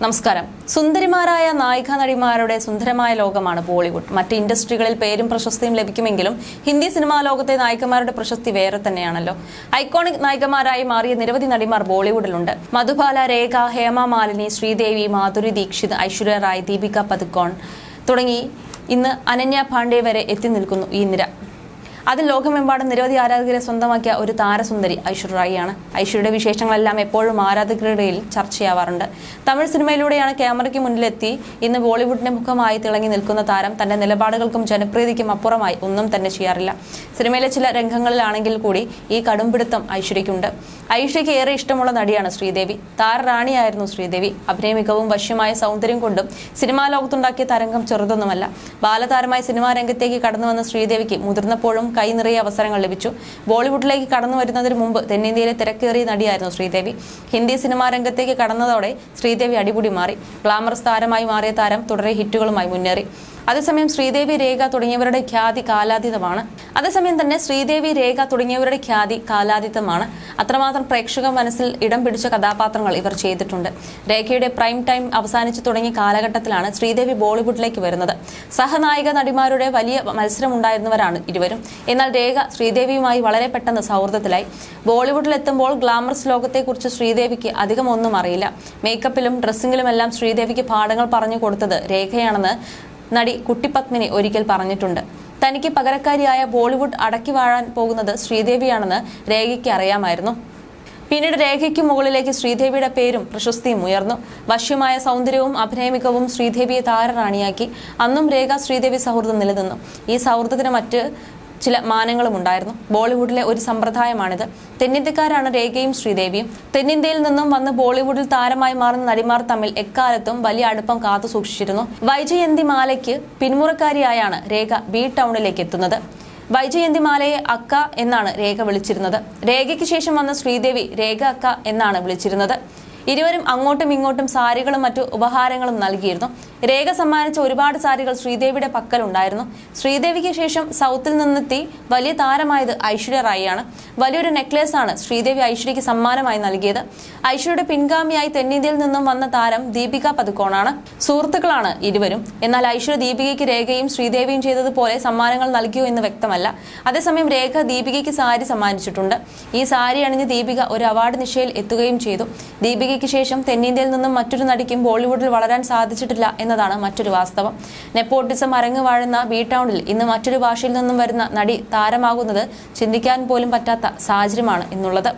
നമസ്കാരം. സുന്ദരിമാരായ നായിക നടിമാരുടെ സുന്ദരമായ ലോകമാണ് ബോളിവുഡ്. മറ്റ് ഇൻഡസ്ട്രികളിൽ പേരും പ്രശസ്തിയും ലഭിക്കുമെങ്കിലും ഹിന്ദി സിനിമാ ലോകത്തെ നായികമാരുടെ പ്രശസ്തി വേറെ തന്നെയാണല്ലോ. ഐക്കോണിക് നായികമാരായി മാറിയ നിരവധി നടിമാർ ബോളിവുഡിലുണ്ട്. മധുബാല, രേഖ, ഹേമ മാലിനി, ശ്രീദേവി, മാധുരി ദീക്ഷിത്, ഐശ്വര്യ റായ്, ദീപിക പദുക്കോൺ തുടങ്ങി ഇന്ന് അനന്യ പാണ്ഡെ വരെ എത്തി നിൽക്കുന്നു ഈ നിര. അതിൽ ലോകമെമ്പാടും നിരവധി ആരാധകരെ സ്വന്തമാക്കിയ ഒരു താരസുന്ദരി ഐശ്വര്യ റായിയാണ്. ഐശ്വര്യയുടെ വിശേഷങ്ങളെല്ലാം എപ്പോഴും ആരാധകരുടെ ഇടയിൽ ചർച്ചയാവാറുണ്ട്. തമിഴ് സിനിമയിലൂടെയാണ് ക്യാമറയ്ക്ക് മുന്നിലെത്തി ഇന്ന് ബോളിവുഡിന്റെ മുഖമായി തിളങ്ങി നിൽക്കുന്ന താരം തന്റെ നിലപാടുകൾക്കും ജനപ്രീതിക്കും അപ്പുറമായി ഒന്നും തന്നെ ചെയ്യാറില്ല. സിനിമയിലെ ചില രംഗങ്ങളിലാണെങ്കിൽ കൂടി ഈ കടുംപിടുത്തം ഐശ്വര്യയ്ക്കുണ്ട്. ഐശ്വര്യയ്ക്ക് ഏറെ ഇഷ്ടമുള്ള നടിയാണ് ശ്രീദേവി. താരറാണിയായിരുന്നു ശ്രീദേവി. അഭിനയ മികവും വശ്യമായ സൗന്ദര്യം കൊണ്ടും സിനിമാ ലോകത്തുണ്ടാക്കിയ തരംഗം ചെറുതൊന്നുമല്ല. ബാലതാരമായി സിനിമാ രംഗത്തേക്ക് കടന്നുവന്ന ശ്രീദേവിക്ക് മുതിർന്നപ്പോഴും കൈ നിറയെ അവസരങ്ങൾ ലഭിച്ചു. ബോളിവുഡിലേക്ക് കടന്നു വരുന്നതിന് മുമ്പ് തെന്നിന്ത്യയിലെ തിരക്കേറിയ നടിയായിരുന്നു ശ്രീദേവി. ഹിന്ദി സിനിമാ രംഗത്തേക്ക് കടന്നതോടെ ശ്രീദേവി അടിപൊളി മാറി. ഗ്ലാമറസ് താരമായി മാറിയ താരം തുടരെ ഹിറ്റുകളുമായി മുന്നേറി. അതേസമയം ശ്രീദേവി, രേഖ തുടങ്ങിയവരുടെ ഖ്യാതി കാലാതീതമാണ്. അത്രമാത്രം പ്രേക്ഷക മനസ്സിൽ ഇടം പിടിച്ച കഥാപാത്രങ്ങൾ ഇവർ ചെയ്തിട്ടുണ്ട്. രേഖയുടെ പ്രൈം ടൈം അവസാനിച്ചു തുടങ്ങിയ കാലഘട്ടത്തിലാണ് ശ്രീദേവി ബോളിവുഡിലേക്ക് വരുന്നത്. സഹനായിക നടിമാരുടെ വലിയ മത്സരമുണ്ടായിരുന്നവരാണ് ഇരുവരും. എന്നാൽ രേഖ ശ്രീദേവിയുമായി വളരെ പെട്ടെന്ന് സൗഹൃദത്തിലായി. ബോളിവുഡിലെത്തുമ്പോൾ ഗ്ലാമറസ് ലോകത്തെക്കുറിച്ച് ശ്രീദേവിക്ക് അധികം ഒന്നും അറിയില്ല. മേക്കപ്പിലും ഡ്രസ്സിങ്ങിലുമെല്ലാം ശ്രീദേവിക്ക് പാഠങ്ങൾ പറഞ്ഞു കൊടുത്തത് രേഖയാണെന്ന് നടി കുട്ടിപത്മിനി ഒരിക്കൽ പറഞ്ഞിട്ടുണ്ട്. തനിക്ക് പകരക്കാരിയായ ബോളിവുഡ് അടക്കി വാഴാൻ പോകുന്നത് ശ്രീദേവിയാണെന്ന് രേഖയ്ക്ക് അറിയാമായിരുന്നു. പിന്നീട് രേഖയ്ക്ക് മുകളിലേക്ക് ശ്രീദേവിയുടെ പേരും പ്രശസ്തിയും ഉയർന്നു. വശ്യമായ സൗന്ദര്യവും അഭിനയമികവും ശ്രീദേവിയെ താരറാണിയാക്കി. അന്നും രേഖ ശ്രീദേവി സൗഹൃദം നിലനിന്നു. ഈ സൗഹൃദത്തിന് മറ്റ് ചില മാനങ്ങളും ഉണ്ടായിരുന്നു. ബോളിവുഡിലെ ഒരു സമ്പ്രദായമാണിത്. തെന്നിന്ത്യക്കാരാണ് രേഖയും ശ്രീദേവിയും. തെന്നിന്ത്യയിൽ നിന്നും വന്ന് താരമായി മാറുന്ന നടിമാർ തമ്മിൽ എക്കാലത്തും വലിയ അടുപ്പം കാത്തു സൂക്ഷിച്ചിരുന്നു. വൈജയന്തിമാലയ്ക്ക് പിന്മുറക്കാരിയായാണ് രേഖ ബി ടൗണിലേക്ക് എത്തുന്നത്. വൈജയന്തിമാലയെ അക്ക എന്നാണ് രേഖ വിളിച്ചിരുന്നത്. രേഖയ്ക്ക് ശേഷം വന്ന ശ്രീദേവി രേഖ അക്ക എന്നാണ് വിളിച്ചിരുന്നത്. ഇരുവരും അങ്ങോട്ടും ഇങ്ങോട്ടും സാരികളും മറ്റു ഉപഹാരങ്ങളും നൽകിയിരുന്നു. രേഖ സമ്മാനിച്ച ഒരുപാട് സാരികൾ ശ്രീദേവിയുടെ പക്കലുണ്ടായിരുന്നു. ശ്രീദേവിക്ക് ശേഷം സൗത്തിൽ നിന്നെത്തി വലിയ താരമായത് ഐശ്വര്യ റായിയാണ്. വലിയൊരു നെക്ലേസ് ആണ് ശ്രീദേവി ഐശ്വര്യയ്ക്ക് സമ്മാനമായി നൽകിയത്. ഐശ്വര്യയുടെ പിൻഗാമിയായി തെന്നിന്ത്യയിൽ നിന്നും വന്ന താരം ദീപിക പദുക്കോണാണ്. സുഹൃത്തുക്കളാണ് ഇരുവരും. എന്നാൽ ഐശ്വര്യ ദീപികയ്ക്ക് രേഖയും ശ്രീദേവിയും ചെയ്തതുപോലെ സമ്മാനങ്ങൾ നൽകിയോ എന്ന് വ്യക്തമല്ല. അതേസമയം രേഖ ദീപികയ്ക്ക് സാരി സമ്മാനിച്ചിട്ടുണ്ട്. ഈ സാരി അണിഞ്ഞ് ദീപിക ഒരു അവാർഡ് നിശയിൽ എത്തുകയും ചെയ്തു. ദീപിക ശേഷം തെന്നിന്ത്യയിൽ നിന്നും മറ്റൊരു നടിക്കും ബോളിവുഡിൽ വളരാൻ സാധിച്ചിട്ടില്ല എന്നതാണ് മറ്റൊരു വാസ്തവം. നെപ്പോട്ടിസം അരങ്ങ് വാഴുന്ന ബി ടൗണിൽ ഇന്ന് മറ്റൊരു ഭാഷയിൽ നിന്നും വരുന്ന നടി താരമാകുന്നത് ചിന്തിക്കാൻ പോലും പറ്റാത്ത സാഹചര്യമാണ് ഇന്നുള്ളത്.